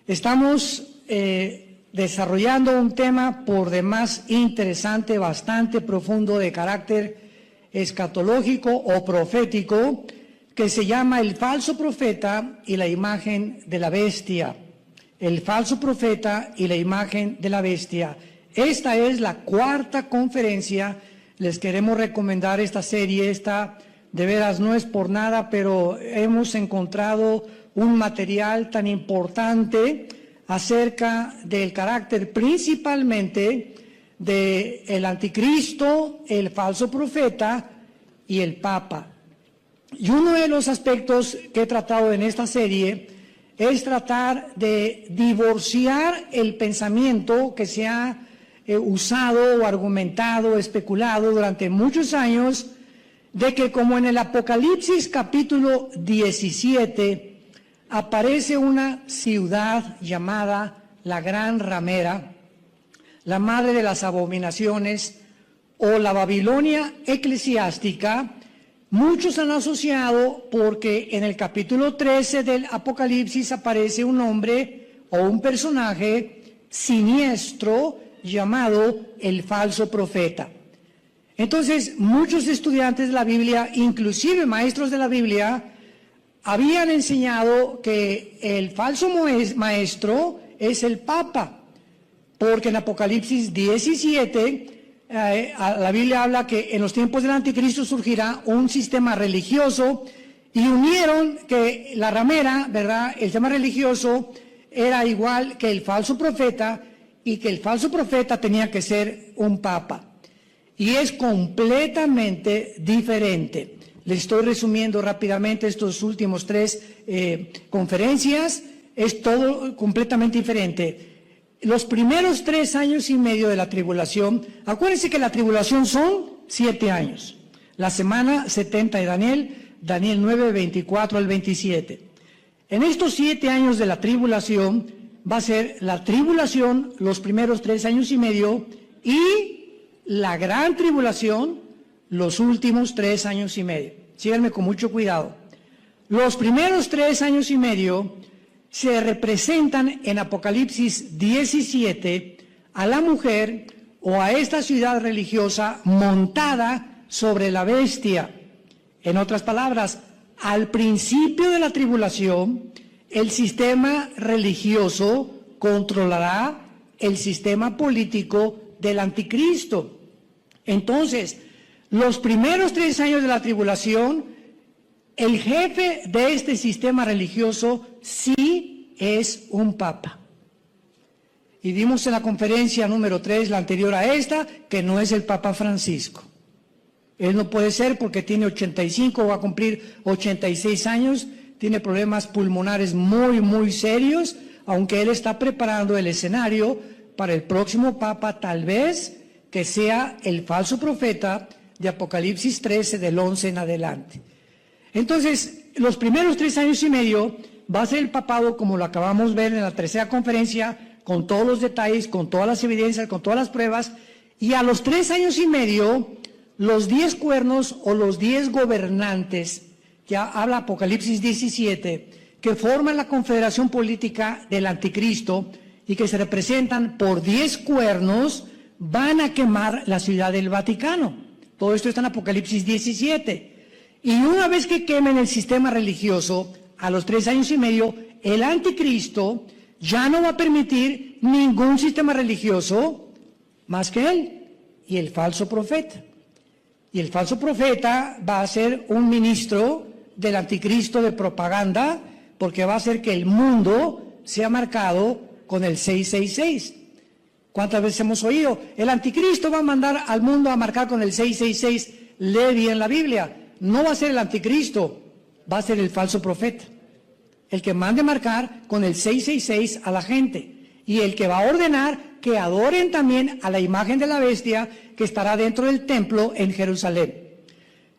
Estamos desarrollando un tema por demás interesante, bastante profundo, de carácter escatológico o profético, que se llama el falso profeta y la imagen de la bestia. El falso profeta y la imagen de la bestia. Esta es la cuarta conferencia. Les queremos recomendar esta serie. Esta de veras no es por nada, pero hemos encontrado un material tan importante acerca del carácter principalmente del anticristo, el falso profeta y el papa. Y uno de los aspectos que he tratado en esta serie es tratar de divorciar el pensamiento que se ha usado o argumentado, especulado durante muchos años, de que como en el Apocalipsis capítulo 17 aparece una ciudad llamada la Gran Ramera, la madre de las abominaciones, o la Babilonia eclesiástica, muchos han asociado porque en el capítulo 13 del Apocalipsis aparece un hombre o un personaje siniestro llamado el falso profeta. Entonces, muchos estudiantes de la Biblia, inclusive maestros de la Biblia, habían enseñado que el falso maestro es el Papa, porque en Apocalipsis 17 la Biblia habla que en los tiempos del anticristo surgirá un sistema religioso, y unieron que la ramera, ¿verdad?, el tema religioso era igual que el falso profeta, y que el falso profeta tenía que ser un papa. Y es completamente diferente. Les estoy resumiendo rápidamente estos últimos tres conferencias. Es todo completamente diferente. Los primeros 3 años y medio de la tribulación, acuérdense que la tribulación son 7 años. La semana 70 de Daniel 9, 24 al 27. En estos 7 años de la tribulación, va a ser la tribulación los primeros 3 años y medio y la gran tribulación los últimos 3 años y medio. Síganme con mucho cuidado. Los primeros 3 años y medio se representan en Apocalipsis 17 a la mujer o a esta ciudad religiosa montada sobre la bestia. En otras palabras, al principio de la tribulación, el sistema religioso controlará el sistema político del anticristo. Entonces, los primeros 3 años de la tribulación, el jefe de este sistema religioso sí es un papa. Y vimos en la conferencia número 3, la anterior a esta, que no es el Papa Francisco. Él no puede ser porque tiene 85, va a cumplir 86 años, tiene problemas pulmonares muy serios, aunque él está preparando el escenario para el próximo papa, tal vez que sea el falso profeta de Apocalipsis 13, del 11 en adelante. Entonces, los primeros 3 años y medio va a ser el papado, como lo acabamos de ver en la tercera conferencia, con todos los detalles, con todas las evidencias, con todas las pruebas, y a los 3 años y medio, los 10 cuernos o los 10 gobernantes, que habla Apocalipsis 17, que forman la confederación política del anticristo y que se representan por 10 cuernos, van a quemar la ciudad del Vaticano. Todo esto está en Apocalipsis 17. Y una vez que quemen el sistema religioso, a los 3 años y medio, el anticristo ya no va a permitir ningún sistema religioso más que él y el falso profeta. Y el falso profeta va a ser un ministro del anticristo de propaganda, porque va a hacer que el mundo sea marcado con el 666. ¿Cuántas veces hemos oído? El anticristo va a mandar al mundo a marcar con el 666. Lee bien la Biblia. No va a ser el anticristo, va a ser el falso profeta. El que mande marcar con el 666 a la gente. Y el que va a ordenar que adoren también a la imagen de la bestia que estará dentro del templo en Jerusalén.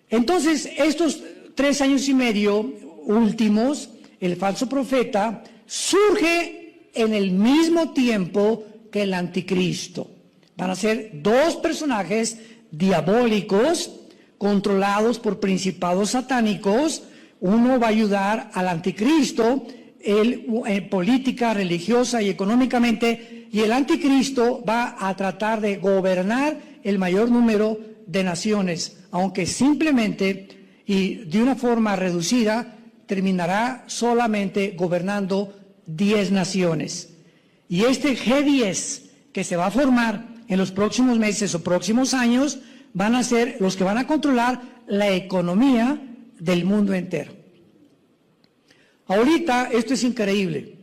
Entonces, estos 3 años y medio últimos, el falso profeta surge en el mismo tiempo que el anticristo. Van a ser 2 personajes diabólicos controlados por principados satánicos. Uno va a ayudar al anticristo, política, religiosa y económicamente, y el anticristo va a tratar de gobernar el mayor número de naciones, aunque simplemente y de una forma reducida terminará solamente gobernando 10 naciones. Y este G10 que se va a formar en los próximos meses o próximos años van a ser los que van a controlar la economía del mundo entero. Ahorita esto es increíble.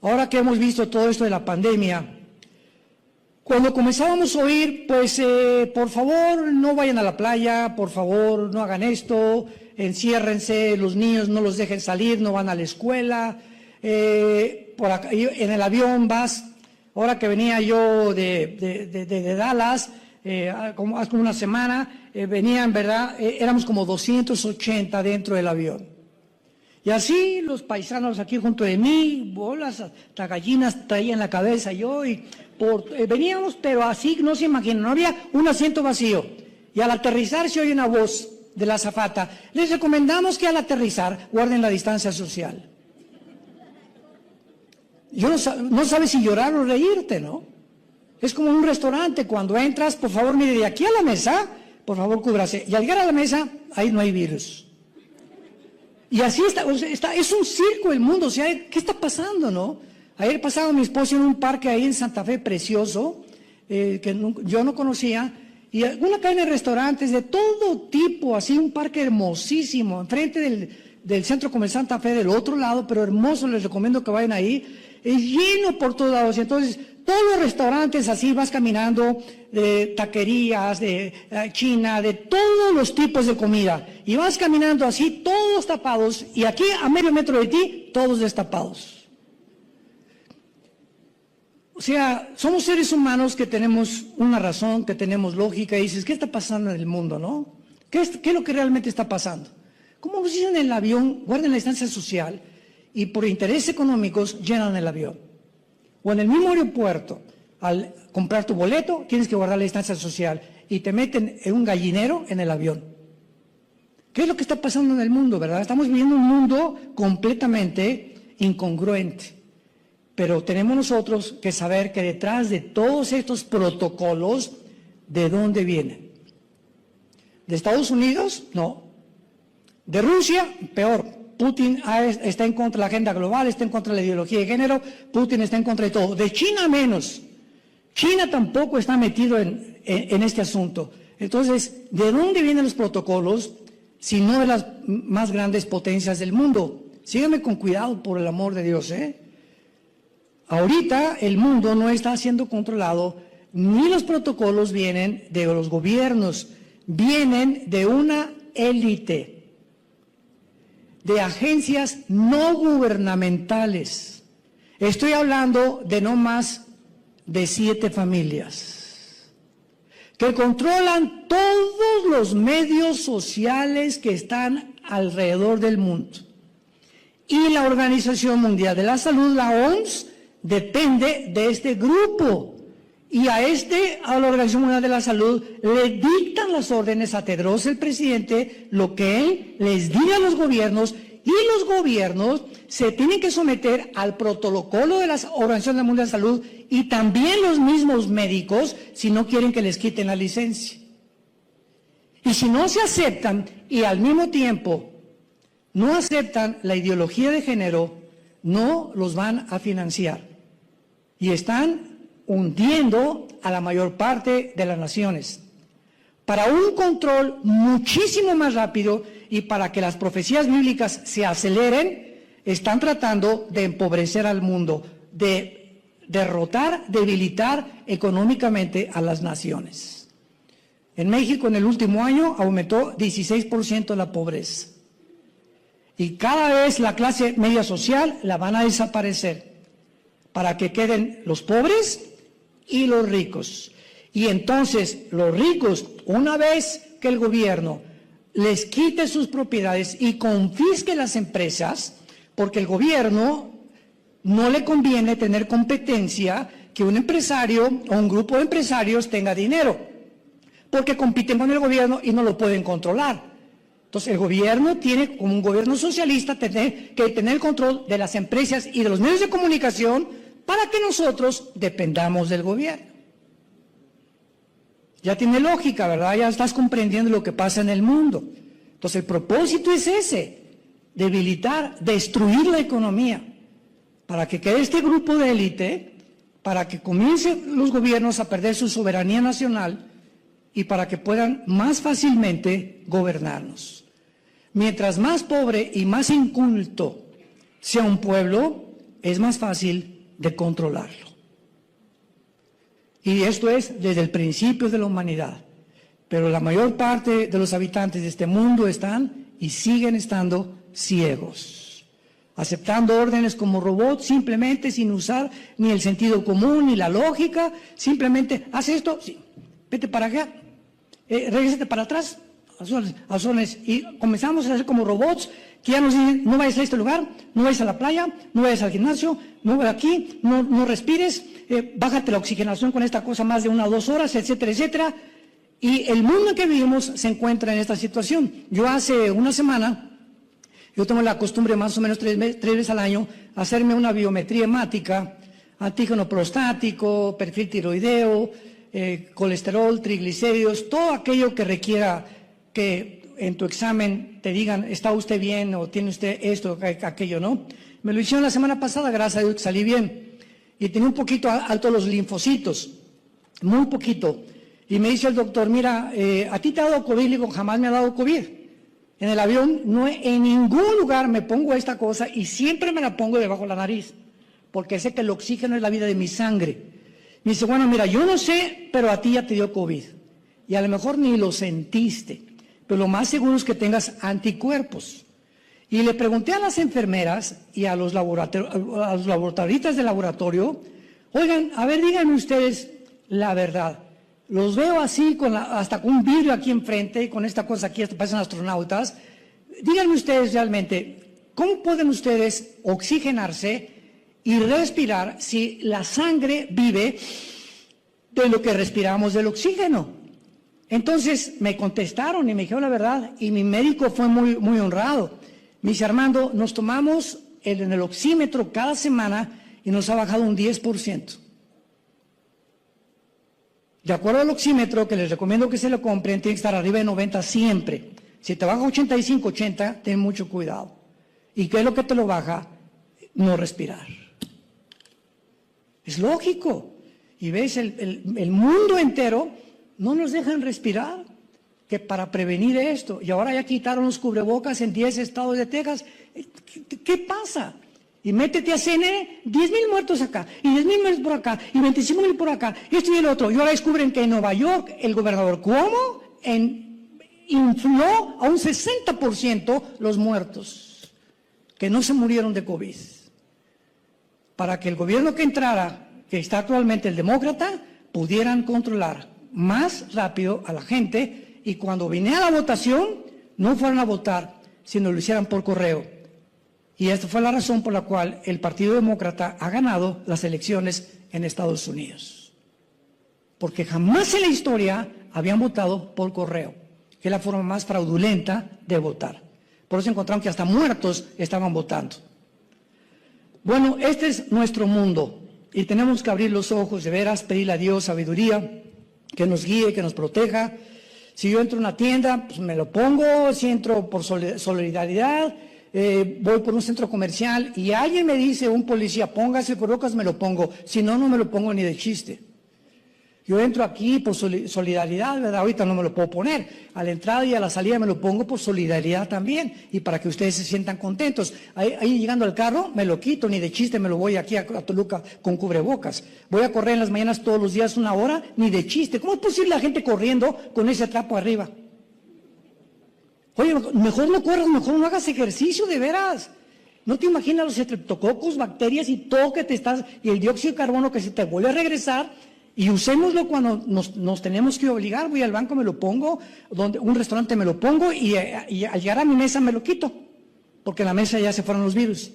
Ahora que hemos visto todo esto de la pandemia, cuando comenzábamos a oír, pues por favor no vayan a la playa, por favor no hagan esto, enciérrense, los niños no los dejen salir, no van a la escuela, por acá, en el avión vas. Ahora que venía yo de Dallas, hace una semana, venían, ¿verdad? Éramos como 280 dentro del avión. Y así los paisanos aquí junto de mí, bolas, hasta gallinas traían la cabeza yo, y veníamos, pero así no se imaginan, no había un asiento vacío. Y al aterrizar se oye una voz de la azafata: les recomendamos que al aterrizar guarden la distancia social. Yo no sabes si llorar o reírte, ¿no? Es como un restaurante, cuando entras, por favor, mire, de aquí a la mesa, por favor, cúbrase. Y al llegar a la mesa, ahí no hay virus. Y así es un circo el mundo, o sea, ¿qué está pasando, no? Ayer pasaba mi esposo en un parque ahí en Santa Fe precioso, que yo no conocía, y una cadena de restaurantes de todo tipo, así un parque hermosísimo, enfrente del Centro Comercial Santa Fe, del otro lado, pero hermoso, les recomiendo que vayan ahí, es lleno por todos lados. Y entonces todos los restaurantes así, vas caminando, de taquerías, de China, de todos los tipos de comida, y vas caminando así, todos tapados, y aquí a medio metro de ti, todos destapados. O sea, somos seres humanos que tenemos una razón, que tenemos lógica, y dices, ¿qué está pasando en el mundo, no? ¿Qué es lo que realmente está pasando? Como nos dicen en el avión, guarden la distancia social, y por intereses económicos llenan el avión. O en el mismo aeropuerto, al comprar tu boleto, tienes que guardar la distancia social, y te meten en un gallinero en el avión. ¿Qué es lo que está pasando en el mundo, verdad? Estamos viviendo un mundo completamente incongruente. Pero tenemos nosotros que saber que detrás de todos estos protocolos, ¿de dónde vienen? ¿De Estados Unidos? No. ¿De Rusia? Peor. Putin está en contra de la agenda global, está en contra de la ideología de género, Putin está en contra de todo. De China menos. China tampoco está metido en este asunto. Entonces, ¿de dónde vienen los protocolos si no de las más grandes potencias del mundo? Síganme con cuidado, por el amor de Dios, ¿eh? Ahorita el mundo no está siendo controlado, ni los protocolos vienen de los gobiernos, vienen de una élite, de agencias no gubernamentales. Estoy hablando de no más de 7 familias que controlan todos los medios sociales que están alrededor del mundo. Y la Organización Mundial de la Salud, la OMS, depende de este grupo. Y a la Organización Mundial de la Salud le dictan las órdenes a Tedros, el presidente, lo que él les diga a los gobiernos, y los gobiernos se tienen que someter al protocolo de la Organización Mundial de la Salud, y también los mismos médicos, si no quieren que les quiten la licencia. Y si no se aceptan, y al mismo tiempo no aceptan la ideología de género, no los van a financiar. Y están hundiendo a la mayor parte de las naciones. Para un control muchísimo más rápido y para que las profecías bíblicas se aceleren, están tratando de empobrecer al mundo, de derrotar, debilitar económicamente a las naciones. En México, en el último año, aumentó 16% la pobreza. Y cada vez la clase media social la van a desaparecer para que queden los pobres y los ricos. Y entonces los ricos, una vez que el gobierno les quite sus propiedades y confisque las empresas, porque el gobierno no le conviene tener competencia, que un empresario o un grupo de empresarios tenga dinero, porque compiten con el gobierno y no lo pueden controlar. Entonces, el gobierno tiene, como un gobierno socialista, que tener el control de las empresas y de los medios de comunicación para que nosotros dependamos del gobierno. Ya tiene lógica, ¿verdad? Ya estás comprendiendo lo que pasa en el mundo. Entonces, el propósito es ese, debilitar, destruir la economía, para que quede este grupo de élite, para que comiencen los gobiernos a perder su soberanía nacional y para que puedan más fácilmente gobernarnos. Mientras más pobre y más inculto sea un pueblo, es más fácil de controlarlo. Y esto es desde el principio de la humanidad. Pero la mayor parte de los habitantes de este mundo están y siguen estando ciegos, aceptando órdenes como robots simplemente sin usar ni el sentido común ni la lógica, simplemente haz esto, sí, vete para acá, regrésate para atrás, a órdenes, y comenzamos a hacer como robots que ya nos dicen, no vayas a este lugar, no vayas a la playa, no vayas al gimnasio, no vayas aquí, no respires, bájate la oxigenación con esta cosa más de 1 o 2 horas, etcétera, etcétera. Y el mundo en que vivimos se encuentra en esta situación. Yo hace una semana, yo tengo la costumbre más o menos 3 veces al año, hacerme una biometría hemática, antígeno prostático, perfil tiroideo, colesterol, triglicéridos, todo aquello que requiera que en tu examen te digan, ¿está usted bien o tiene usted esto o aquello, no? Me lo hicieron la semana pasada, gracias a Dios que salí bien. Y tenía un poquito alto los linfocitos, muy poquito. Y me dice el doctor, mira, ¿a ti te ha dado COVID? Le digo, jamás me ha dado COVID. En el avión, no, en ningún lugar me pongo esta cosa y siempre me la pongo debajo de la nariz, porque sé que el oxígeno es la vida de mi sangre. Me dice, bueno, mira, yo no sé, pero a ti ya te dio COVID. Y a lo mejor ni lo sentiste, pero lo más seguro es que tengas anticuerpos. Y le pregunté a las enfermeras y a los laboratoristas del laboratorio, oigan, a ver, díganme ustedes la verdad. Los veo así, hasta con un vidrio aquí enfrente, con esta cosa aquí, hasta parecen astronautas. Díganme ustedes realmente, ¿cómo pueden ustedes oxigenarse y respirar si la sangre vive de lo que respiramos del oxígeno? Entonces me contestaron y me dijeron la verdad, y mi médico fue muy, muy honrado. Me dice, Armando, nos tomamos en el oxímetro cada semana y nos ha bajado un 10%. De acuerdo al oxímetro, que les recomiendo que se lo compren, tiene que estar arriba de 90 siempre. Si te baja 85, 80, ten mucho cuidado. ¿Y qué es lo que te lo baja? No respirar. Es lógico. Y ves, el mundo entero no nos dejan respirar, que para prevenir esto. Y ahora ya quitaron los cubrebocas en 10 estados de Texas. ¿Qué pasa? Y métete a CNN, 10,000 muertos acá, y 10,000 muertos por acá, y 25,000 por acá, y esto y el otro. Y ahora descubren que en Nueva York el gobernador Cuomo infló a un 60% los muertos, que no se murieron de COVID. Para que el gobierno que entrara, que está actualmente el demócrata, pudieran controlar más rápido a la gente, y cuando viniera la votación, no fueran a votar, sino lo hicieran por correo. Y esta fue la razón por la cual el Partido Demócrata ha ganado las elecciones en Estados Unidos. Porque jamás en la historia habían votado por correo, que es la forma más fraudulenta de votar. Por eso encontraron que hasta muertos estaban votando. Bueno, este es nuestro mundo y tenemos que abrir los ojos, de veras, pedirle a Dios sabiduría, que nos guíe, que nos proteja. Si yo entro a una tienda, pues me lo pongo. Si entro por solidaridad, voy por un centro comercial y alguien me dice, un policía, póngase cubrebocas, me lo pongo. Si no, no me lo pongo ni de chiste. Yo entro aquí por solidaridad, ¿verdad? Ahorita no me lo puedo poner. A la entrada y a la salida me lo pongo por solidaridad también y para que ustedes se sientan contentos. Ahí llegando al carro me lo quito, ni de chiste me lo voy aquí a Toluca con cubrebocas. Voy a correr en las mañanas todos los días 1 hora, ni de chiste. ¿Cómo es posible la gente corriendo con ese trapo arriba? Oye, mejor no corras, mejor no hagas ejercicio, de veras. No te imaginas los estreptococos, bacterias y todo que te estás, y el dióxido de carbono que se te vuelve a regresar. Y usémoslo cuando nos tenemos que obligar. Voy al banco, me lo pongo, un restaurante me lo pongo y al llegar a mi mesa me lo quito, porque en la mesa ya se fueron los virus.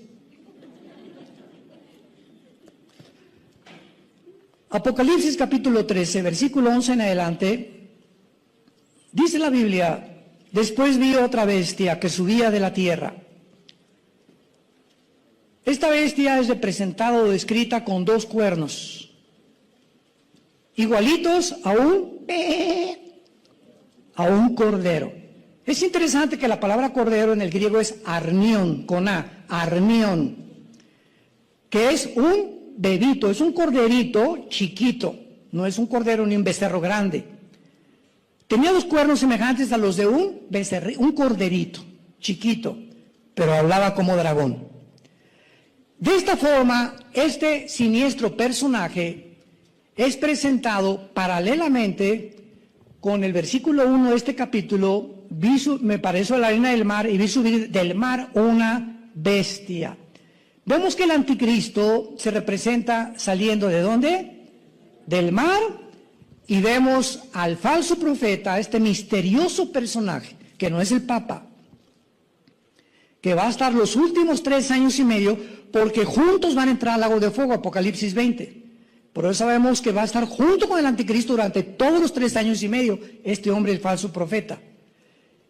Apocalipsis capítulo 13, versículo 11 en adelante, dice la Biblia Después vi otra bestia que subía de la tierra. Esta bestia es representada o descrita con 2 cuernos, igualitos a un cordero. Es interesante que la palabra cordero en el griego es arnión, con A, arnión, que es un bebito, es un corderito chiquito, no es un cordero ni un becerro grande. Tenía 2 cuernos semejantes a los de un corderito chiquito, pero hablaba como dragón. De esta forma, este siniestro personaje es presentado paralelamente con el versículo 1 de este capítulo. Me pareció a la arena del mar y vi subir del mar una bestia. Vemos que el anticristo se representa saliendo ¿de dónde? Del mar, y vemos al falso profeta, este misterioso personaje, que no es el Papa, que va a estar los últimos 3 años y medio, porque juntos van a entrar al lago de fuego, Apocalipsis 20. Por eso sabemos que va a estar junto con el anticristo durante todos los 3 años y medio, este hombre, el falso profeta.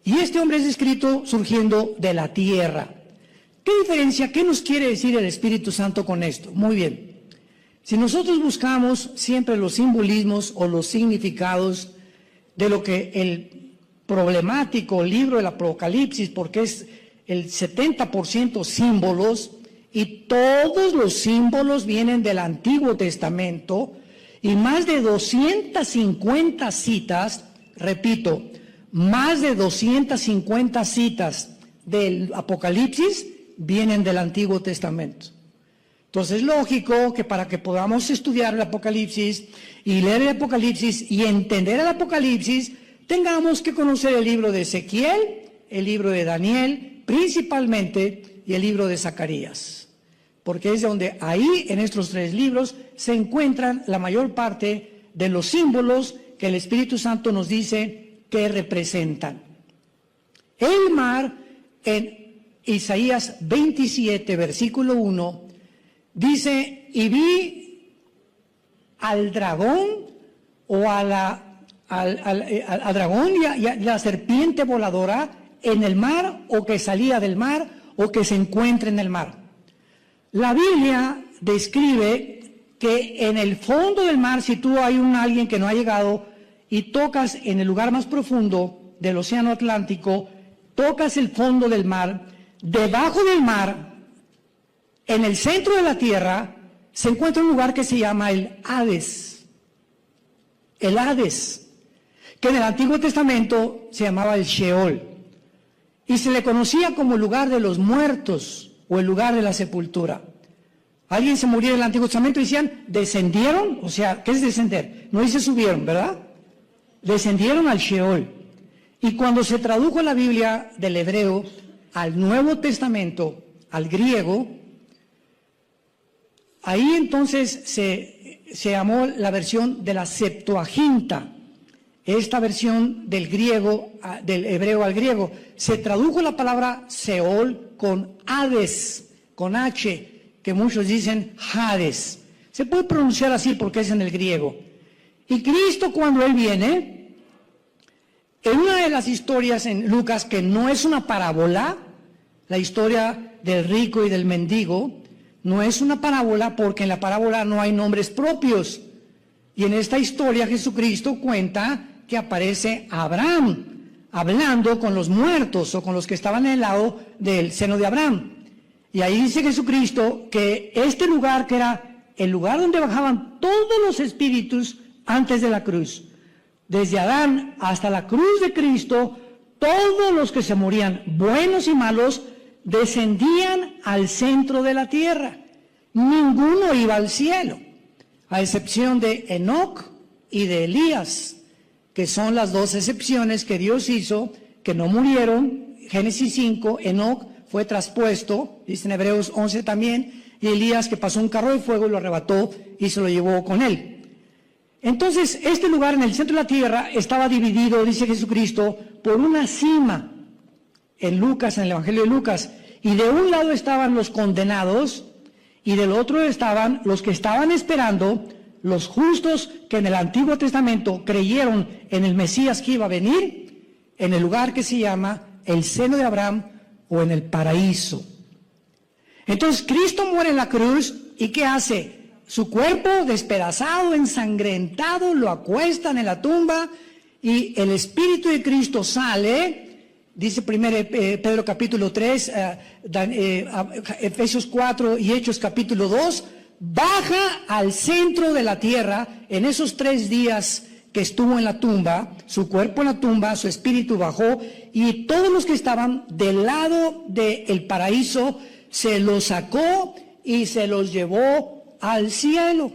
Y este hombre es descrito surgiendo de la tierra. ¿Qué diferencia? ¿Qué nos quiere decir el Espíritu Santo con esto? Muy bien. Si nosotros buscamos siempre los simbolismos o los significados de lo que el problemático libro del Apocalipsis, porque es el 70% símbolos, y todos los símbolos vienen del Antiguo Testamento, y más de 250 citas, repito, más de 250 citas del Apocalipsis vienen del Antiguo Testamento. Entonces es lógico que para que podamos estudiar el Apocalipsis y leer el Apocalipsis y entender el Apocalipsis, tengamos que conocer el libro de Ezequiel, el libro de Daniel, principalmente, y el libro de Zacarías. Porque es donde ahí, en estos 3 libros, se encuentran la mayor parte de los símbolos que el Espíritu Santo nos dice que representan. El mar, en Isaías 27, versículo 1, dice, y vi al dragón, o al dragón y a la serpiente voladora en el mar, o que salía del mar, o que se encuentra en el mar. La Biblia describe que en el fondo del mar, si tú hay alguien que no ha llegado y tocas en el lugar más profundo del océano Atlántico, tocas el fondo del mar, debajo del mar, en el centro de la tierra, se encuentra un lugar que se llama el Hades. El Hades, que en el Antiguo Testamento se llamaba el Sheol, y se le conocía como el lugar de los muertos, o el lugar de la sepultura. Alguien se murió en el Antiguo Testamento y decían, ¿descendieron? O sea, ¿qué es descender? No dice subieron, ¿verdad? Descendieron al Sheol. Y cuando se tradujo la Biblia del hebreo al Nuevo Testamento, al griego, ahí entonces se llamó la versión de la Septuaginta. Esta versión del griego, del hebreo al griego, se tradujo la palabra Seol con Hades, con H, que muchos dicen Hades. Se puede pronunciar así porque es en el griego. Y Cristo, cuando Él viene, en una de las historias en Lucas, que no es una parábola, la historia del rico y del mendigo, no es una parábola porque en la parábola no hay nombres propios. Y en esta historia Jesucristo cuenta que aparece Abraham hablando con los muertos o con los que estaban en el lado del seno de Abraham. Y ahí dice Jesucristo que este lugar, que era el lugar donde bajaban todos los espíritus antes de la cruz, desde Adán hasta la cruz de Cristo, todos los que se morían, buenos y malos, descendían al centro de la tierra. Ninguno iba al cielo, a excepción de Enoc y de Elías, que son las 2 excepciones que Dios hizo, que no murieron. Génesis 5, Enoc fue traspuesto, dice en Hebreos 11 también, y Elías, que pasó un carro de fuego y lo arrebató y se lo llevó con él. Entonces, este lugar en el centro de la tierra estaba dividido, dice Jesucristo, por una cima, en Lucas, en el Evangelio de Lucas, y de un lado estaban los condenados, y del otro estaban los que estaban esperando, los justos que en el Antiguo Testamento creyeron en el Mesías que iba a venir. en el lugar que se llama el seno de Abraham o en el paraíso. Entonces Cristo muere en la cruz y ¿qué hace? Su cuerpo despedazado, ensangrentado, lo acuestan en la tumba y el Espíritu de Cristo sale, dice 1 Pedro capítulo 3, Efesios 4 y Hechos capítulo 2, baja al centro de la tierra en esos 3 días que estuvo en la tumba, su cuerpo en la tumba, su espíritu bajó y todos los que estaban del lado del paraíso se los sacó y se los llevó al cielo.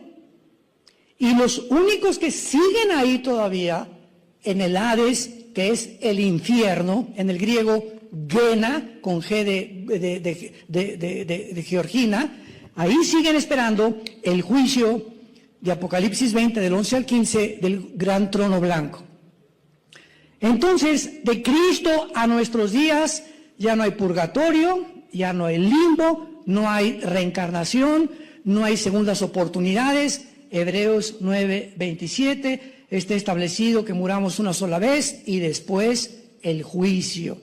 Y los únicos que siguen ahí todavía en el Hades, que es el infierno, en el griego Gena, con G de Georgina, ahí siguen esperando el juicio de Apocalipsis 20, del 11 al 15, del gran trono blanco. Entonces, de Cristo a nuestros días, ya no hay purgatorio, ya no hay limbo, no hay reencarnación, no hay segundas oportunidades. Hebreos 9, 27, está establecido que muramos una sola vez y después el juicio.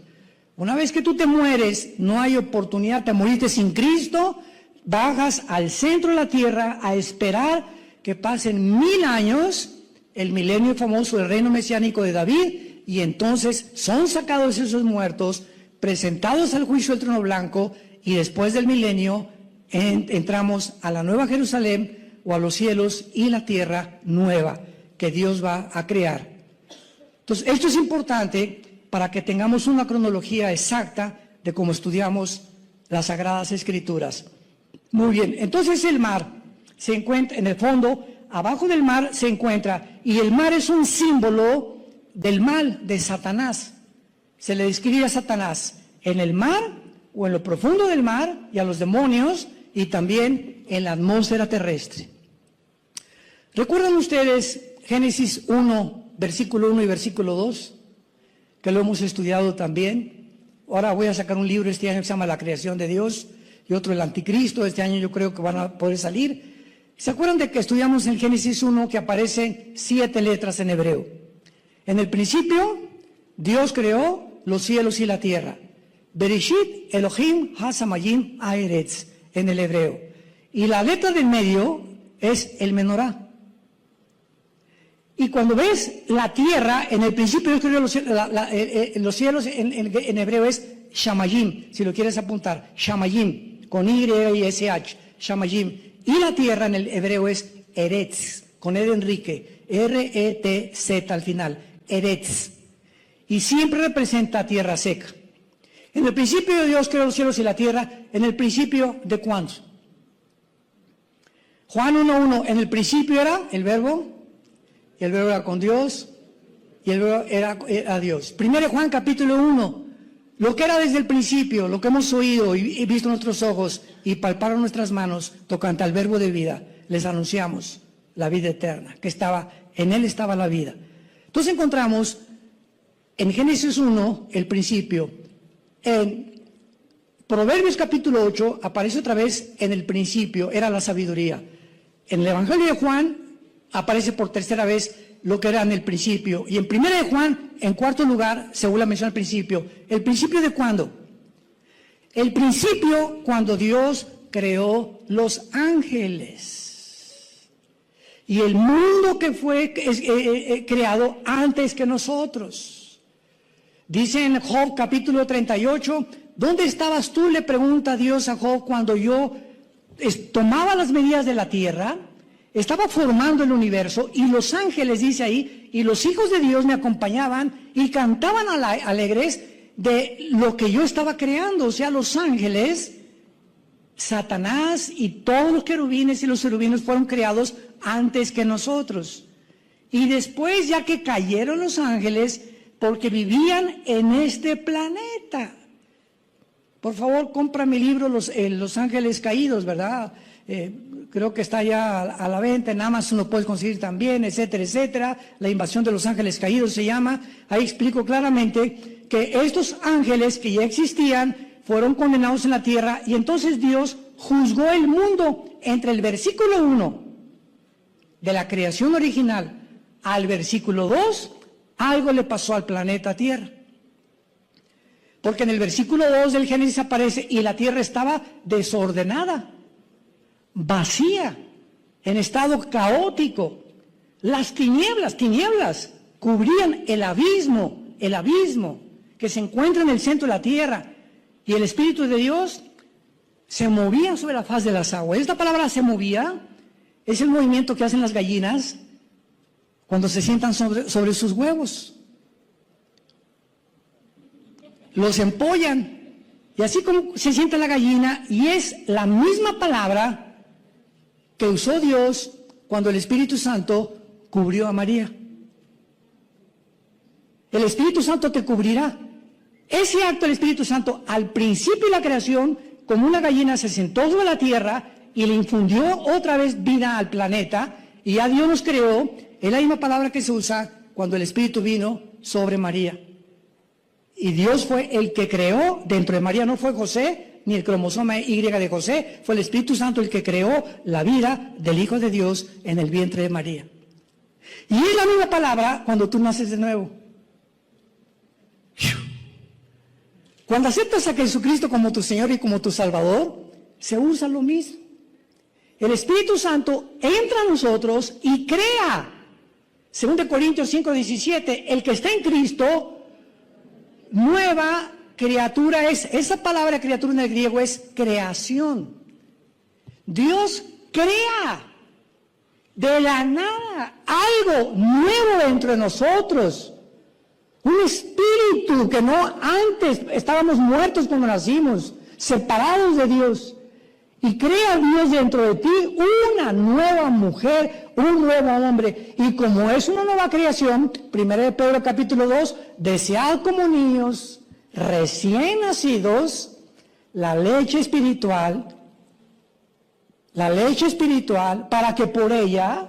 Una vez que tú te mueres, no hay oportunidad, te moriste sin Cristo, bajas al centro de la tierra a esperar que pasen 1000 años, el milenio famoso del reino mesiánico de David, y entonces son sacados esos muertos, presentados al juicio del trono blanco, y después del milenio entramos a la nueva Jerusalén o a los cielos y la tierra nueva que Dios va a crear. Entonces, esto es importante para que tengamos una cronología exacta de cómo estudiamos las Sagradas Escrituras. Muy bien, entonces el mar se encuentra, en el fondo, abajo del mar se encuentra, y el mar es un símbolo del mal, de Satanás. Se le describe a Satanás en el mar o en lo profundo del mar y a los demonios y también en la atmósfera terrestre. ¿Recuerdan ustedes Génesis 1, versículo 1 y versículo 2? Que lo hemos estudiado también. Ahora voy a sacar un libro este año que se llama La creación de Dios y otro El anticristo. Este año yo creo que van a poder salir. ¿Se acuerdan de que estudiamos en Génesis 1 que aparecen 7 letras en hebreo? En el principio, Dios creó los cielos y la tierra. Bereshit Elohim Hasamayim Haaretz en el hebreo. Y la letra del medio es el menorá. Y cuando ves la tierra, en el principio Dios creó los cielos en hebreo es Shamayim, si lo quieres apuntar. Shamayim, con Y y SH, Shamayim. Y la tierra en el hebreo es Eretz, con E de Enrique, R-E-T-Z al final, Eretz. Y siempre representa tierra seca. En el principio de Dios creó los cielos y la tierra, en el principio de ¿cuándo? Juan 1.1, en el principio era el verbo, y el verbo era con Dios, y el verbo era Dios. Primero Juan capítulo 1, lo que era desde el principio, lo que hemos oído y visto en nuestros ojos y palparon nuestras manos tocante al verbo de vida, les anunciamos la vida eterna, que estaba, en él estaba la vida. Entonces encontramos en Génesis 1 el principio, en Proverbios capítulo 8 aparece otra vez en el principio, era la sabiduría. En el Evangelio de Juan aparece por tercera vez lo que era en el principio. Y en primera de Juan, en cuarto lugar, según la mención al principio. ¿El principio de cuándo? El principio cuando Dios creó los ángeles. Y el mundo que fue creado antes que nosotros. Dice en Job capítulo 38, ¿dónde estabas tú? Le pregunta Dios a Job cuando yo tomaba las medidas de la tierra. Estaba formando el universo y los ángeles, dice ahí, y los hijos de Dios me acompañaban y cantaban alegres de lo que yo estaba creando. O sea, los ángeles, Satanás y todos los querubines y los querubines fueron creados antes que nosotros. Y después, ya que cayeron los ángeles, porque vivían en este planeta. Por favor, compra mi libro Los Ángeles Caídos, ¿verdad? Creo que está ya a la venta, en Amazon lo puedes conseguir también, etcétera, etcétera. La invasión de los ángeles caídos se llama. Ahí explico claramente que estos ángeles que ya existían fueron condenados en la tierra y entonces Dios juzgó el mundo entre el versículo 1 de la creación original al versículo 2. Algo le pasó al planeta Tierra. Porque en el versículo 2 del Génesis aparece, y la tierra estaba desordenada, vacía, en estado caótico. Las tinieblas cubrían el abismo que se encuentra en el centro de la tierra. Y el Espíritu de Dios se movía sobre la faz de las aguas. Esta palabra se movía es el movimiento que hacen las gallinas cuando se sientan sobre sus huevos. Los empollan. Y así como se sienta la gallina, y es la misma palabra que usó Dios cuando el Espíritu Santo cubrió a María. El Espíritu Santo te cubrirá. Ese acto del Espíritu Santo, al principio de la creación, como una gallina se sentó sobre la tierra y le infundió otra vez vida al planeta, y ya Dios nos creó, es la misma palabra que se usa cuando el Espíritu vino sobre María. Y Dios fue el que creó dentro de María, no fue José, ni el cromosoma Y de José, fue el Espíritu Santo el que creó la vida del Hijo de Dios en el vientre de María. Y es la misma palabra cuando tú naces de nuevo. Cuando aceptas a Jesucristo como tu Señor y como tu Salvador, se usa lo mismo. El Espíritu Santo entra a nosotros y crea. 2 Corintios 5:17, el que está en Cristo, nueva criatura es. Esa palabra criatura en el griego es creación. Dios crea de la nada algo nuevo dentro de nosotros. Un espíritu que no antes estábamos muertos cuando nacimos, separados de Dios. Y crea Dios dentro de ti una nueva mujer, un nuevo hombre. Y como es una nueva creación, 1 Pedro capítulo 2, desead como niños recién nacidos la leche espiritual, para que por ella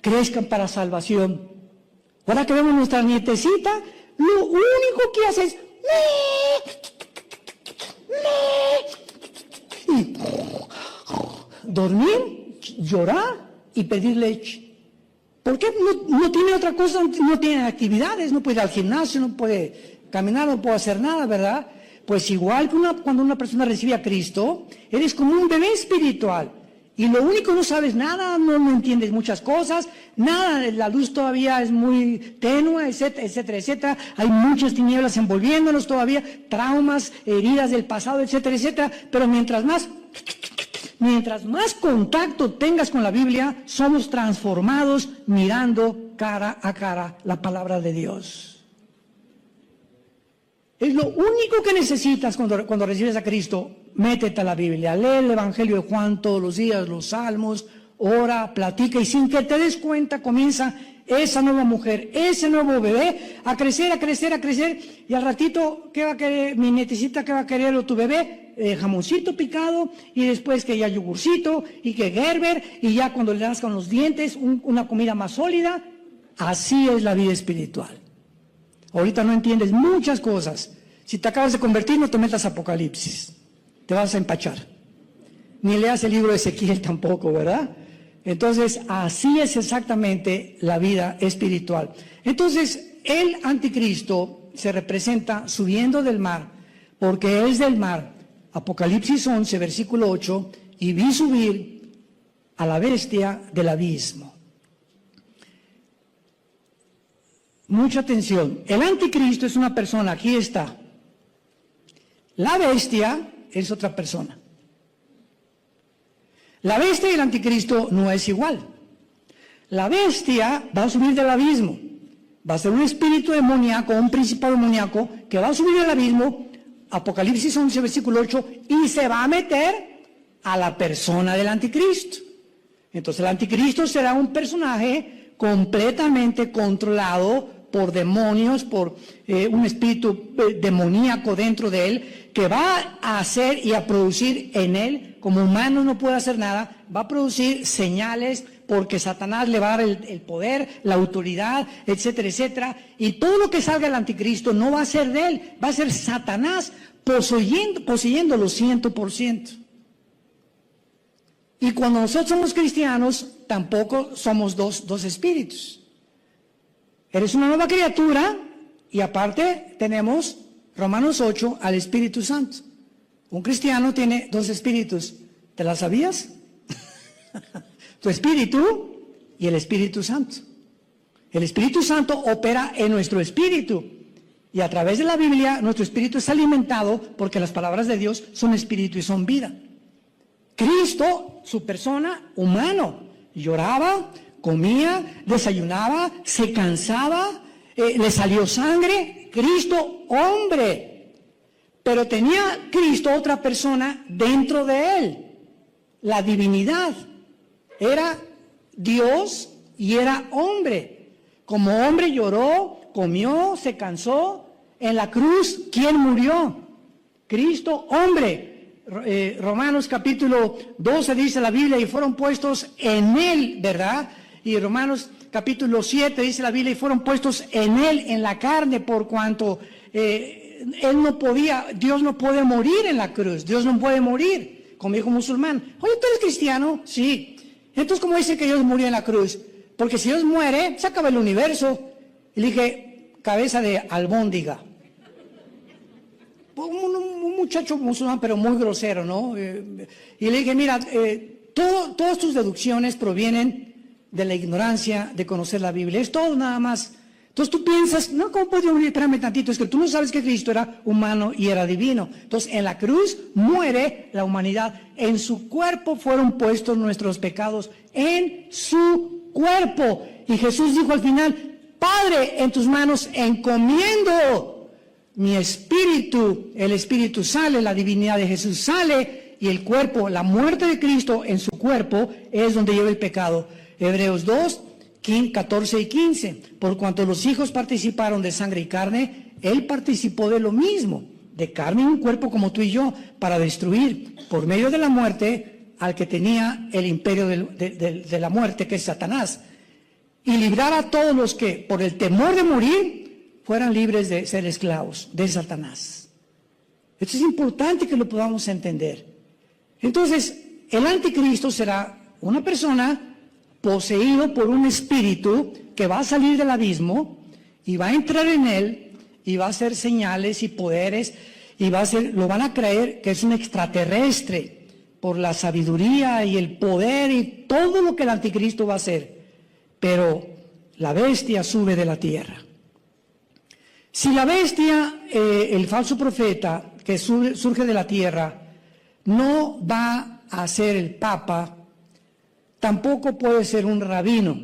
crezcan para salvación. Ahora que vemos nuestra nietecita, lo único que hace es y dormir, llorar y pedir leche. ¿Por qué? No tiene otra cosa, no tiene actividades, no puede ir al gimnasio, no puede caminar, no puede hacer nada, ¿verdad? Pues igual que cuando una persona recibe a Cristo, eres como un bebé espiritual. Y lo único, no sabes nada, no entiendes muchas cosas, nada, la luz todavía es muy tenue, etcétera, etcétera, etcétera. Hay muchas tinieblas envolviéndonos todavía, traumas, heridas del pasado, etcétera, etcétera. Pero mientras más contacto tengas con la Biblia, somos transformados mirando cara a cara la palabra de Dios. Es lo único que necesitas cuando recibes a Cristo. Métete a la Biblia, lee el Evangelio de Juan todos los días, los Salmos, ora, platica, y sin que te des cuenta comienza esa nueva mujer, ese nuevo bebé a crecer, y al ratito, ¿qué va a querer mi nietecita? ¿Qué va a querer o tu bebé? Jamoncito picado, y después que ya yogurcito, y que Gerber, y ya cuando le das con los dientes, una comida más sólida. Así es la vida espiritual. Ahorita no entiendes muchas cosas. Si te acabas de convertir, no te metas a Apocalipsis. Te vas a empachar. Ni leas el libro de Ezequiel tampoco, ¿verdad? Entonces, así es exactamente la vida espiritual. Entonces, el anticristo se representa subiendo del mar, porque es del mar. Apocalipsis 11, versículo 8, y vi subir a la bestia del abismo. Mucha atención. El anticristo es una persona, aquí está. La bestia es otra persona. La bestia y el anticristo no es igual. La bestia va a subir del abismo. Va a ser un espíritu demoníaco, un principado demoníaco que va a subir del abismo, Apocalipsis 11, versículo 8, y se va a meter a la persona del anticristo. Entonces el anticristo será un personaje completamente controlado por demonios, por un espíritu demoníaco dentro de él, que va a hacer y a producir en él, como humano no puede hacer nada, va a producir señales, porque Satanás le va a dar el poder, la autoridad, etcétera, etcétera, y todo lo que salga del anticristo no va a ser de él, va a ser Satanás poseyéndolo 100%. Y cuando nosotros somos cristianos, tampoco somos dos espíritus. Eres una nueva criatura Y aparte tenemos Romanos 8 al Espíritu Santo. Un cristiano tiene dos espíritus. ¿Te la sabías? Tu espíritu y el Espíritu Santo. El Espíritu Santo opera en nuestro espíritu. Y a través de la Biblia, nuestro espíritu es alimentado porque las palabras de Dios son espíritu y son vida. Cristo, su persona, humano, lloraba, comía, desayunaba, se cansaba, le salió sangre. Cristo, hombre. Pero tenía Cristo otra persona dentro de él, la divinidad. Era Dios y era hombre. Como hombre lloró, comió, se cansó. En la cruz, ¿quién murió? Cristo, hombre. Romanos capítulo 12 dice la Biblia, y fueron puestos en él, ¿verdad? Y Romanos capítulo 7 dice la Biblia, y fueron puestos en él, en la carne, por cuanto él no podía, Dios no puede morir en la cruz, Dios no puede morir, como dijo un musulmán. Oye, ¿tú eres cristiano? Sí. Entonces, ¿cómo dice que Dios murió en la cruz? Porque si Dios muere, se acaba el universo. Y le dije, cabeza de albóndiga. Un muchacho musulmán, pero muy grosero, ¿no? Y le dije, mira, todas tus deducciones provienen de la ignorancia de conocer la Biblia. Es todo nada más. Entonces tú piensas, no, ¿cómo puede morir? Espérame tantito, es que tú no sabes que Cristo era humano y era divino. Entonces en la cruz muere la humanidad. En su cuerpo fueron puestos nuestros pecados. En su cuerpo. Y Jesús dijo al final, Padre, en tus manos encomiendo mi espíritu. El espíritu sale, la divinidad de Jesús sale, y el cuerpo, la muerte de Cristo en su cuerpo es donde lleva el pecado. Hebreos 2, 14 y 15. Por cuanto los hijos participaron de sangre y carne, él participó de lo mismo, de carne y un cuerpo como tú y yo, para destruir por medio de la muerte al que tenía el imperio de la muerte, que es Satanás, y librar a todos los que por el temor de morir fueran libres de ser esclavos de Satanás. Esto es importante que lo podamos entender. Entonces, el anticristo será una persona poseído por un espíritu que va a salir del abismo y va a entrar en él y va a hacer señales y poderes y lo van a creer que es un extraterrestre por la sabiduría y el poder y todo lo que el anticristo va a hacer. Pero la bestia sube de la tierra. Si la bestia, el falso profeta que surge de la tierra, no va a ser el papa, tampoco puede ser un rabino.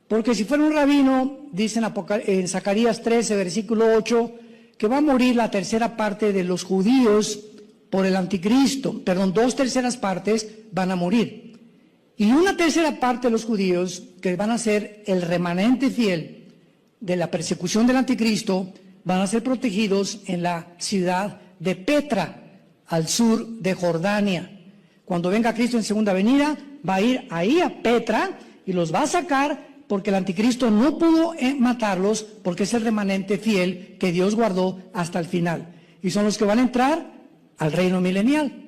Porque si fuera un rabino, dicen en Zacarías 13, versículo 8, que va a morir la tercera parte de los judíos por el anticristo. Perdón, 2/3 partes van a morir. Y una tercera parte de los judíos, que van a ser el remanente fiel de la persecución del anticristo, van a ser protegidos en la ciudad de Petra, al sur de Jordania. Cuando venga Cristo en segunda venida, va a ir ahí a Petra y los va a sacar, porque el anticristo no pudo matarlos, porque es el remanente fiel que Dios guardó hasta el final. Y son los que van a entrar al reino milenial.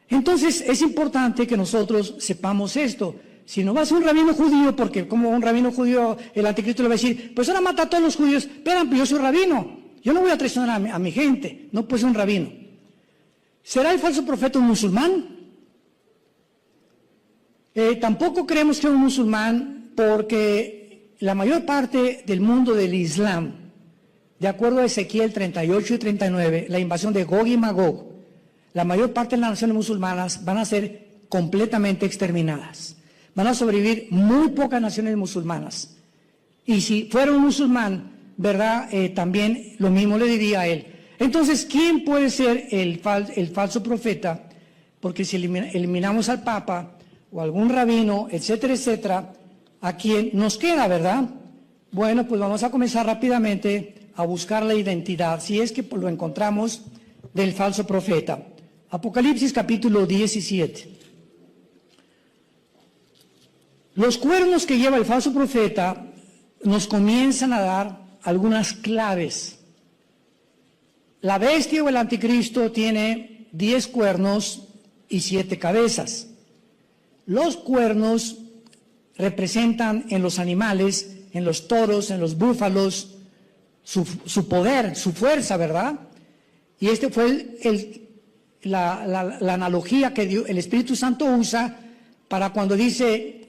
Entonces es importante que nosotros sepamos esto. Si no va a ser un rabino judío, porque como un rabino judío, el anticristo le va a decir, pues ahora mata a todos los judíos. Esperan, pero yo soy rabino, yo no voy a traicionar a mi gente. No puede ser un rabino. ¿Será el falso profeta un musulmán? Tampoco creemos que es un musulmán, porque la mayor parte del mundo del Islam, de acuerdo a Ezequiel 38 y 39, la invasión de Gog y Magog, la mayor parte de las naciones musulmanas van a ser completamente exterminadas. Van a sobrevivir muy pocas naciones musulmanas. Y si fuera un musulmán, ¿verdad? También lo mismo le diría a él. Entonces, ¿quién puede ser el falso profeta? Porque si eliminamos al Papa o algún rabino, etcétera, etcétera, ¿a quién nos queda, verdad? Bueno, pues vamos a comenzar rápidamente a buscar la identidad, si es que lo encontramos, del falso profeta. Apocalipsis capítulo 17. Los cuernos que lleva el falso profeta nos comienzan a dar algunas claves. La bestia o el anticristo tiene 10 cuernos y 7 cabezas. Los cuernos representan en los animales, en los toros, en los búfalos, su poder, su fuerza, ¿verdad? Y este fue la analogía que el Espíritu Santo usa para cuando dice,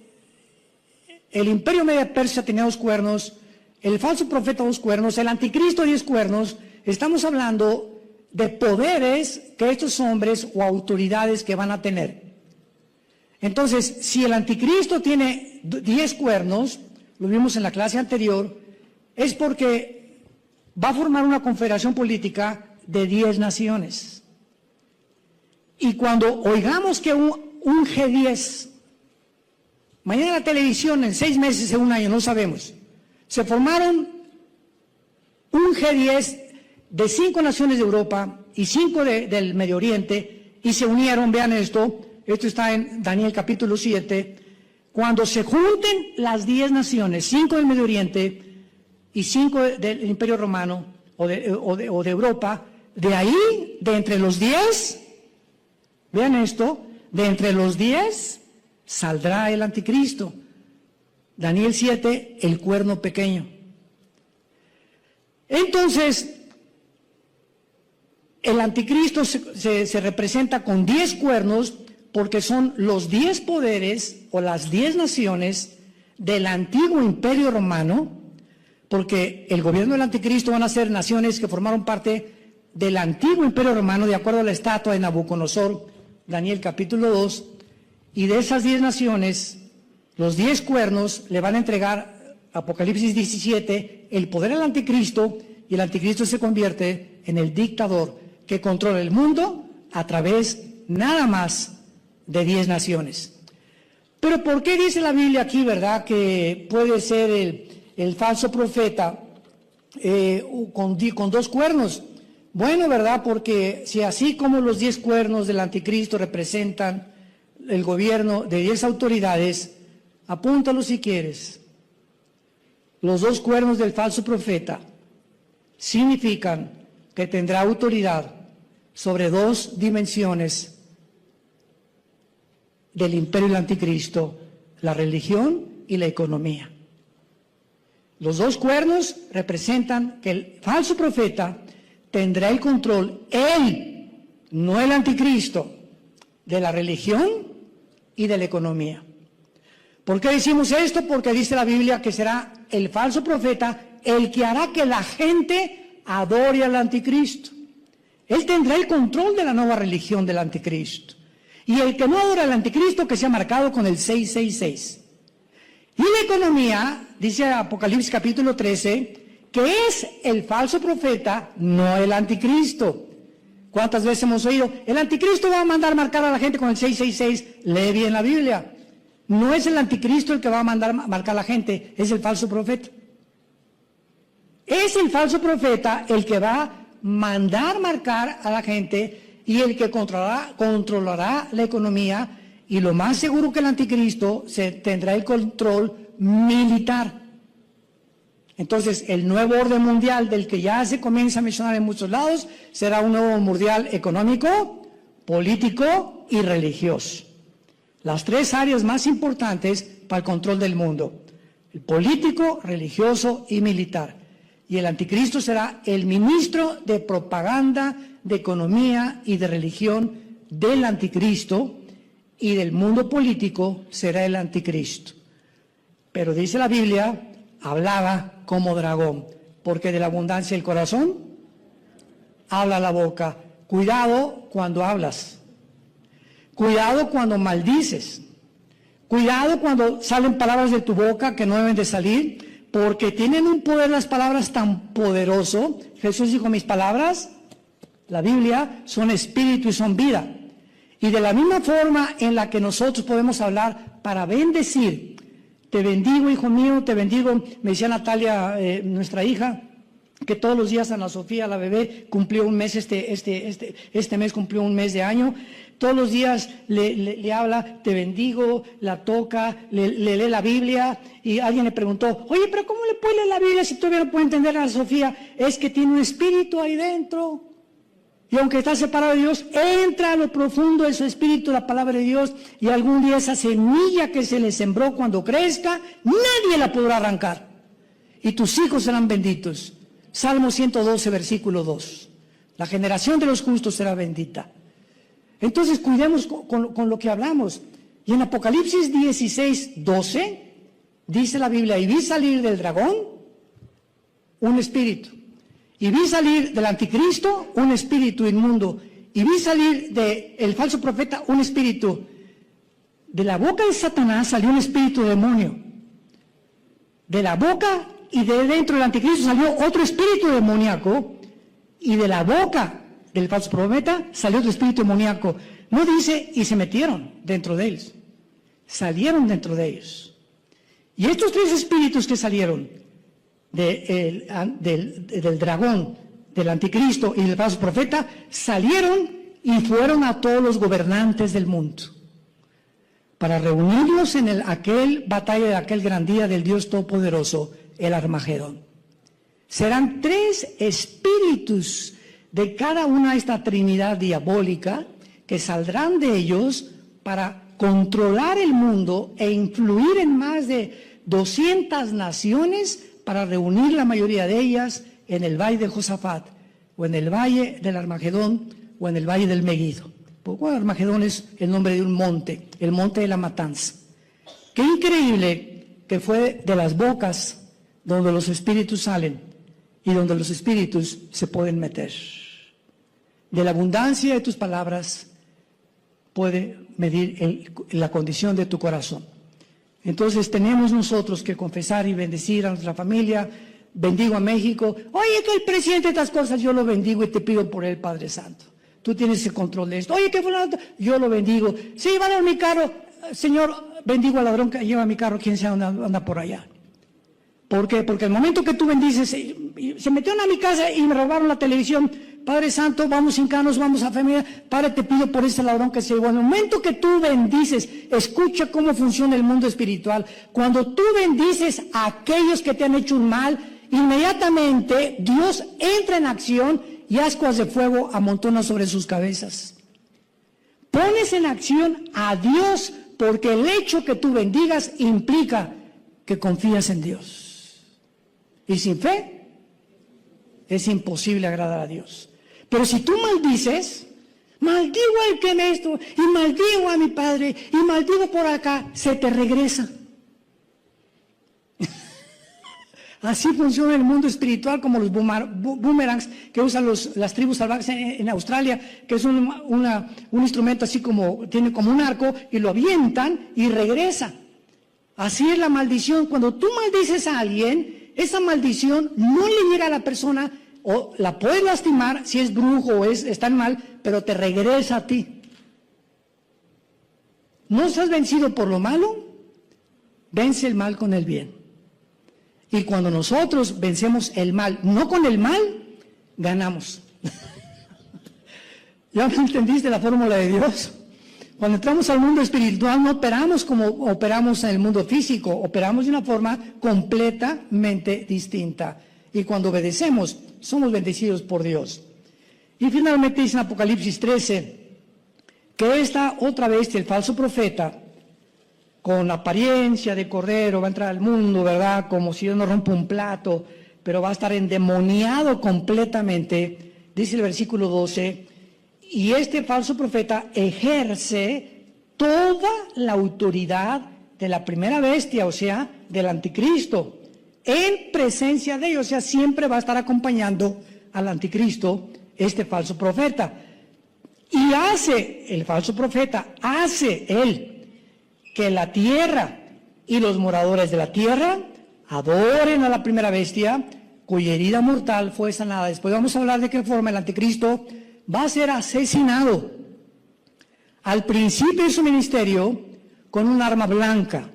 el imperio medio persa tenía 2 cuernos, el falso profeta 2 cuernos, el anticristo 10 cuernos. Estamos hablando de poderes que estos hombres o autoridades que van a tener. Entonces, si el anticristo tiene 10 cuernos, lo vimos en la clase anterior, es porque va a formar una confederación política de 10 naciones. Y cuando oigamos que un G10, mañana en la televisión, en 6 meses, en un año, no sabemos, se formaron un G10 de 5 naciones de Europa y 5 del Medio Oriente, y se unieron, vean esto está en Daniel capítulo 7, cuando se junten las 10 naciones, 5 del Medio Oriente y 5 del Imperio Romano o de Europa, de ahí, de entre los 10, vean esto, de entre los 10 saldrá el anticristo. Daniel 7, el cuerno pequeño. Entonces, el anticristo se representa con 10 cuernos porque son los 10 poderes o las 10 naciones del antiguo imperio romano, porque el gobierno del anticristo van a ser naciones que formaron parte del antiguo imperio romano, de acuerdo a la estatua de Nabucodonosor, Daniel capítulo 2, y de esas 10 naciones, los 10 cuernos le van a entregar, Apocalipsis 17, el poder al anticristo, y el anticristo se convierte en el dictador que controla el mundo a través nada más de 10 naciones. Pero ¿por qué dice la Biblia aquí, verdad, que puede ser el falso profeta con 2 cuernos? Bueno, ¿verdad? Porque si así como los 10 cuernos del anticristo representan el gobierno de 10 autoridades, apúntalo si quieres. Los 2 cuernos del falso profeta significan que tendrá autoridad sobre 2 dimensiones del imperio del anticristo, la religión y la economía. Los 2 cuernos representan que el falso profeta tendrá el control, él, no el anticristo, de la religión y de la economía. ¿Por qué decimos esto? Porque dice la Biblia que será el falso profeta el que hará que la gente adore al anticristo. Él tendrá el control de la nueva religión del anticristo. Y el que no adora al anticristo, que sea marcado con el 666. Y la economía, dice Apocalipsis capítulo 13, que es el falso profeta, no el anticristo. ¿Cuántas veces hemos oído? El anticristo va a mandar marcar a la gente con el 666. Lee bien la Biblia. No es el anticristo el que va a mandar marcar a la gente, es el falso profeta. Es el falso profeta el que va a mandar marcar a la gente y el que controlará la economía, y lo más seguro que el anticristo tendrá el control militar. Entonces, el nuevo orden mundial del que ya se comienza a mencionar en muchos lados será un nuevo mundial económico, político y religioso. Las 3 áreas más importantes para el control del mundo: el político, religioso y militar. Y el anticristo será el ministro de propaganda, de economía y de religión del anticristo, y del mundo político será el anticristo. Pero dice la Biblia, hablaba como dragón, porque de la abundancia del corazón habla la boca. Cuidado cuando hablas, cuidado cuando maldices, cuidado cuando salen palabras de tu boca que no deben de salir, porque tienen un poder las palabras tan poderoso. Jesús dijo, mis palabras, la Biblia, son espíritu y son vida. Y de la misma forma en la que nosotros podemos hablar para bendecir, te bendigo, hijo mío, te bendigo. Me decía Natalia, nuestra hija, que todos los días Ana Sofía, la bebé, cumplió un mes, este mes cumplió un mes de año. Todos los días le habla, te bendigo, la toca, le lee la Biblia, y alguien le preguntó, oye, pero ¿cómo le puede leer la Biblia si todavía no puede entender a Ana Sofía? Es que tiene un espíritu ahí dentro. Y aunque está separado de Dios, entra a lo profundo de su espíritu la palabra de Dios, y algún día esa semilla que se le sembró, cuando crezca, nadie la podrá arrancar. Y tus hijos serán benditos. Salmo 112, versículo 2. La generación de los justos será bendita. Entonces, cuidemos con lo que hablamos. Y en Apocalipsis 16, 12, dice la Biblia, y vi salir del dragón un espíritu. Y vi salir del anticristo un espíritu inmundo. Y vi salir del falso profeta un espíritu. De la boca de Satanás salió un espíritu demonio. De la boca y de dentro del anticristo salió otro espíritu demoníaco. Y de la boca del falso profeta salió otro espíritu demoníaco. No dice, y se metieron dentro de ellos. Salieron dentro de ellos. Y estos tres espíritus que salieron del dragón, del anticristo y del falso profeta, salieron y fueron a todos los gobernantes del mundo para reunirlos en aquel batalla de aquel gran día del Dios Todopoderoso, el Armagedón. Serán tres espíritus de cada una de esta trinidad diabólica que saldrán de ellos para controlar el mundo e influir en más de 200 naciones para reunir la mayoría de ellas en el valle de Josafat, o en el valle del Armagedón, o en el valle del Megiddo. Porque el Armagedón es el nombre de un monte, el monte de la matanza. Qué increíble que fue de las bocas donde los espíritus salen y donde los espíritus se pueden meter. De la abundancia de tus palabras puede medir la condición de tu corazón. Entonces tenemos nosotros que confesar y bendecir a nuestra familia. Bendigo a México. Oye, que el presidente de estas cosas, yo lo bendigo y te pido por él, Padre Santo. Tú tienes el control de esto. Oye, que fulano, yo lo bendigo. Sí, van a mi carro. Señor, bendigo al ladrón que lleva mi carro, quien sea anda por allá. ¿Por qué? Porque el momento que tú bendices, se metieron a mi casa y me robaron la televisión. Padre Santo, vamos hincanos, vamos a familia. Padre, te pido por ese ladrón que se llevó. En el momento que tú bendices, escucha cómo funciona el mundo espiritual. Cuando tú bendices a aquellos que te han hecho un mal, inmediatamente Dios entra en acción y ascuas de fuego amontona sobre sus cabezas. Pones en acción a Dios porque el hecho que tú bendigas implica que confías en Dios. Y sin fe es imposible agradar a Dios. Pero si tú maldices, maldigo al que me esto, y maldigo a mi padre, y maldigo por acá, se te regresa. Así funciona el mundo espiritual, como los boomerangs que usan las tribus salvajes en Australia, que es un instrumento así como, tiene como un arco, y lo avientan y regresa. Así es la maldición. Cuando tú maldices a alguien, esa maldición no le llega a la persona, o la puedes lastimar si es brujo o está mal, pero te regresa a ti. ¿No seas vencido por lo malo? Vence el mal con el bien. Y cuando nosotros vencemos el mal, no con el mal, ganamos. ¿Ya me entendiste la fórmula de Dios? Cuando entramos al mundo espiritual no operamos como operamos en el mundo físico, operamos de una forma completamente distinta. Y cuando obedecemos, somos bendecidos por Dios. Y finalmente dice en Apocalipsis 13, que esta otra bestia, el falso profeta, con apariencia de cordero, va a entrar al mundo, ¿verdad? Como si Dios no rompa un plato, pero va a estar endemoniado completamente. Dice el versículo 12, y este falso profeta ejerce toda la autoridad de la primera bestia, o sea, del anticristo, en presencia de ellos, o sea, siempre va a estar acompañando al anticristo, este falso profeta. Y el falso profeta, hace él que la tierra y los moradores de la tierra adoren a la primera bestia, cuya herida mortal fue sanada. Después vamos a hablar de qué forma el anticristo va a ser asesinado al principio de su ministerio con un arma blanca,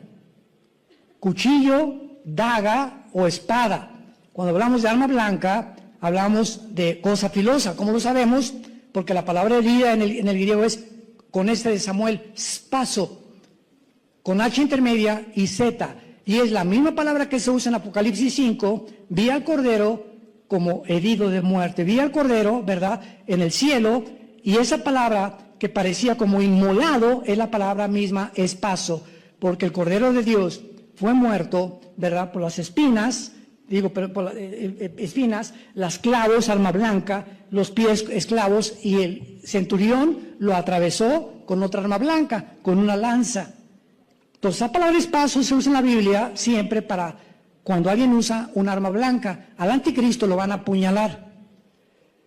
cuchillo, daga o espada. Cuando hablamos de arma blanca, hablamos de cosa filosa. ¿Cómo lo sabemos? Porque la palabra herida en el griego es, con este de Samuel, spaso, con H intermedia y Z, y es la misma palabra que se usa en Apocalipsis 5, vi al Cordero como herido de muerte, vi al Cordero, ¿verdad?, en el cielo, y esa palabra que parecía como inmolado es la palabra misma espaso, porque el Cordero de Dios fue muerto, ¿verdad?, por las espinas, espinas, las clavos, arma blanca, los pies esclavos, y el centurión lo atravesó con otra arma blanca, con una lanza. Entonces, la palabra espada se usa en la Biblia siempre para cuando alguien usa un arma blanca. Al anticristo lo van a apuñalar.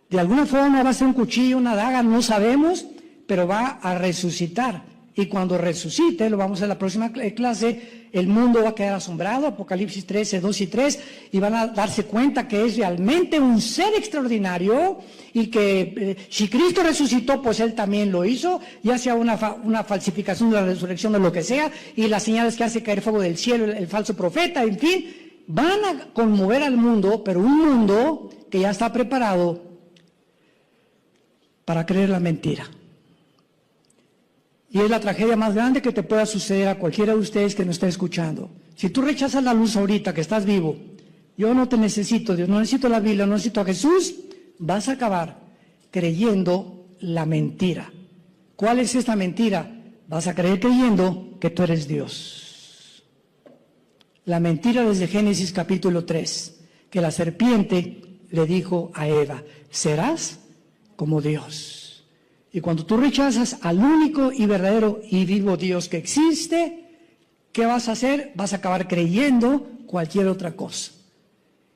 De alguna forma va a ser un cuchillo, una daga, no sabemos, pero va a resucitar. Y cuando resucite, lo vamos a ver en la próxima clase, el mundo va a quedar asombrado, Apocalipsis 13, 2 y 3, y van a darse cuenta que es realmente un ser extraordinario, y que si Cristo resucitó, pues Él también lo hizo, ya sea una falsificación de la resurrección o lo que sea, y las señales que hace caer fuego del cielo, el falso profeta, en fin, van a conmover al mundo, pero un mundo que ya está preparado para creer la mentira. Y es la tragedia más grande que te pueda suceder a cualquiera de ustedes que nos esté escuchando. Si tú rechazas la luz ahorita, que estás vivo, yo no te necesito, Dios, no necesito la Biblia, no necesito a Jesús, vas a acabar creyendo la mentira. ¿Cuál es esta mentira? Vas a creer creyendo que tú eres Dios. La mentira desde Génesis capítulo 3, que la serpiente le dijo a Eva, serás como Dios. Y cuando tú rechazas al único y verdadero y vivo Dios que existe, ¿qué vas a hacer? Vas a acabar creyendo cualquier otra cosa.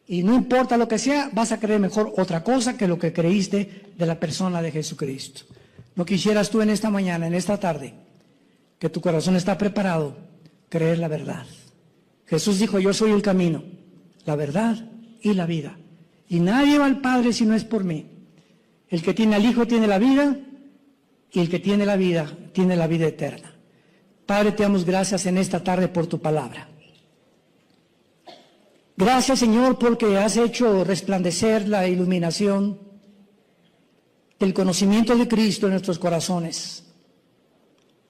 Y no importa lo que sea, vas a creer mejor otra cosa que lo que creíste de la persona de Jesucristo. ¿No quisieras tú en esta mañana, en esta tarde, que tu corazón está preparado, creer la verdad? Jesús dijo, yo soy el camino, la verdad y la vida. Y nadie va al Padre si no es por mí. El que tiene al Hijo tiene la vida, y el que tiene la vida eterna. Padre, te damos gracias en esta tarde por tu palabra. Gracias, Señor, porque has hecho resplandecer la iluminación del conocimiento de Cristo en nuestros corazones.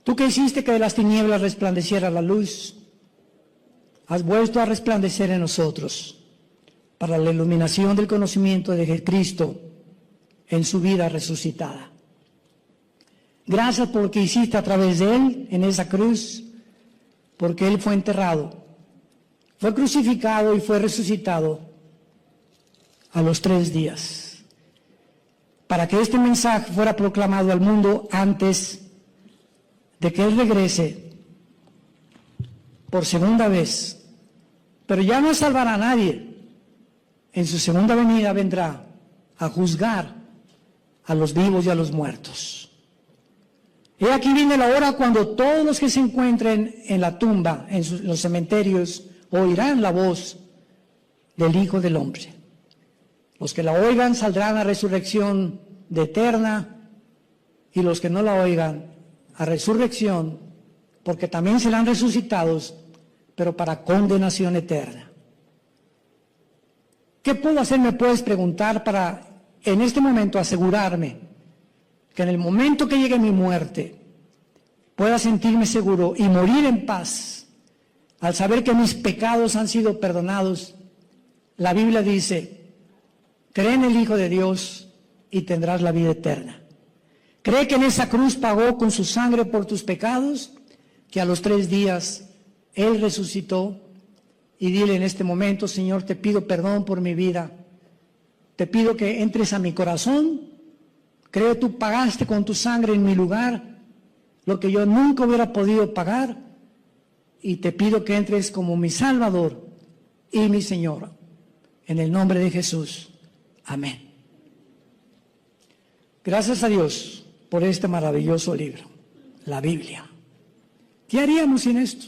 Tú que hiciste que de las tinieblas resplandeciera la luz, has vuelto a resplandecer en nosotros para la iluminación del conocimiento de Cristo en su vida resucitada. Gracias por lo que hiciste a través de Él en esa cruz, porque Él fue enterrado, fue crucificado y fue resucitado a los 3 días, para que este mensaje fuera proclamado al mundo antes de que Él regrese por segunda vez. Pero ya no salvará a nadie. En su segunda venida vendrá a juzgar a los vivos y a los muertos. Y aquí viene la hora cuando todos los que se encuentren en la tumba, en los cementerios, oirán la voz del Hijo del Hombre. Los que la oigan saldrán a resurrección de eterna, y los que no la oigan a resurrección, porque también serán resucitados, pero para condenación eterna. ¿Qué puedo hacer? Me puedes preguntar para en este momento asegurarme que en el momento que llegue mi muerte pueda sentirme seguro y morir en paz al saber que mis pecados han sido perdonados. La Biblia dice, cree en el Hijo de Dios y tendrás la vida eterna. Cree que en esa cruz pagó con su sangre por tus pecados, que a los 3 días Él resucitó, y dile en este momento, Señor, te pido perdón por mi vida, te pido que entres a mi corazón. Creo tú pagaste con tu sangre en mi lugar lo que yo nunca hubiera podido pagar, y te pido que entres como mi Salvador y mi Señor. En el nombre de Jesús. Amén. Gracias a Dios por este maravilloso libro, la Biblia. ¿Qué haríamos sin esto?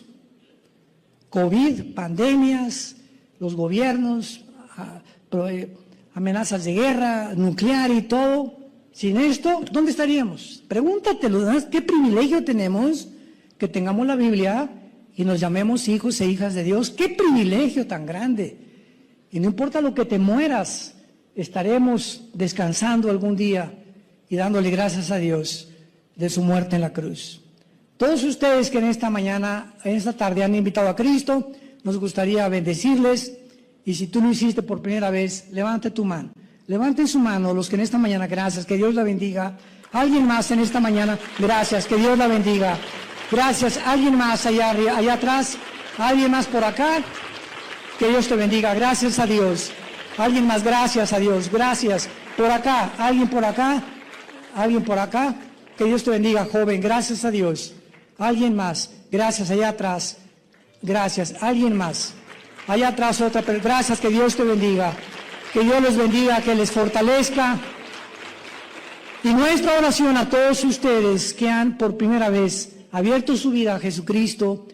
COVID, pandemias, los gobiernos, amenazas de guerra nuclear y todo. Sin esto, ¿dónde estaríamos? Pregúntatelo, ¿qué privilegio tenemos que tengamos la Biblia y nos llamemos hijos e hijas de Dios? ¡Qué privilegio tan grande! Y no importa lo que te mueras, estaremos descansando algún día y dándole gracias a Dios de su muerte en la cruz. Todos ustedes que en esta mañana, en esta tarde han invitado a Cristo, nos gustaría bendecirles, y si tú lo hiciste por primera vez, levante tu mano. Levanten su mano los que en esta mañana, gracias, que Dios la bendiga. Alguien más en esta mañana, gracias, que Dios la bendiga. Gracias, alguien más allá atrás, alguien más por acá. Que Dios te bendiga. Gracias a Dios. Alguien más, gracias a Dios. Gracias. Por acá, alguien por acá. Alguien por acá. Que Dios te bendiga, joven. Gracias a Dios. Alguien más. Gracias, allá atrás. Gracias. Alguien más. Allá atrás otra. Gracias, que Dios te bendiga. Que Dios les bendiga, que les fortalezca. Y nuestra oración a todos ustedes que han por primera vez abierto su vida a Jesucristo,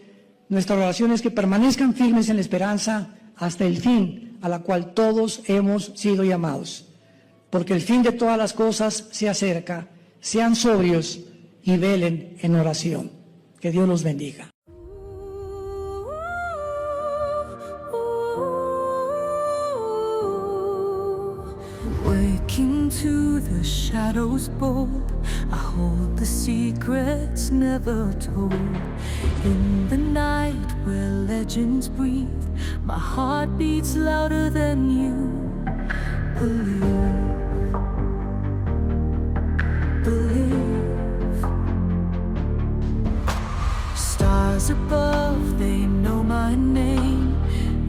nuestra oración es que permanezcan firmes en la esperanza hasta el fin a la cual todos hemos sido llamados. Porque el fin de todas las cosas se acerca. Sean sobrios y velen en oración. Que Dios los bendiga. Waking to the shadows bold, I hold the secrets never told. In the night where legends breathe, my heart beats louder than you believe. Stars above, they know my name.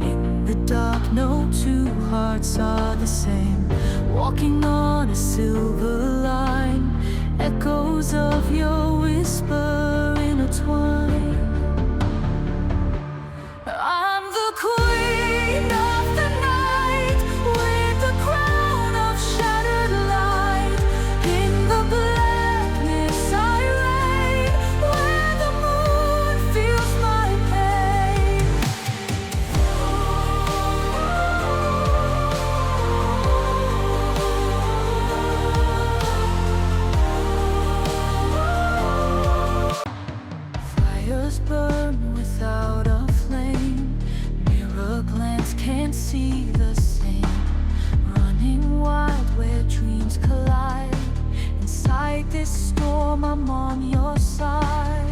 In the dark, no two hearts are the same. Walking on a silver line, echoes of your whisper intertwine. I'm the queen of the night, with the crown of shattered light. In the blackness I reign, where the moon feels my pain. Fires burn without a flame, mirror glance can't see the same. Running wild where dreams collide, inside this storm I'm on your side.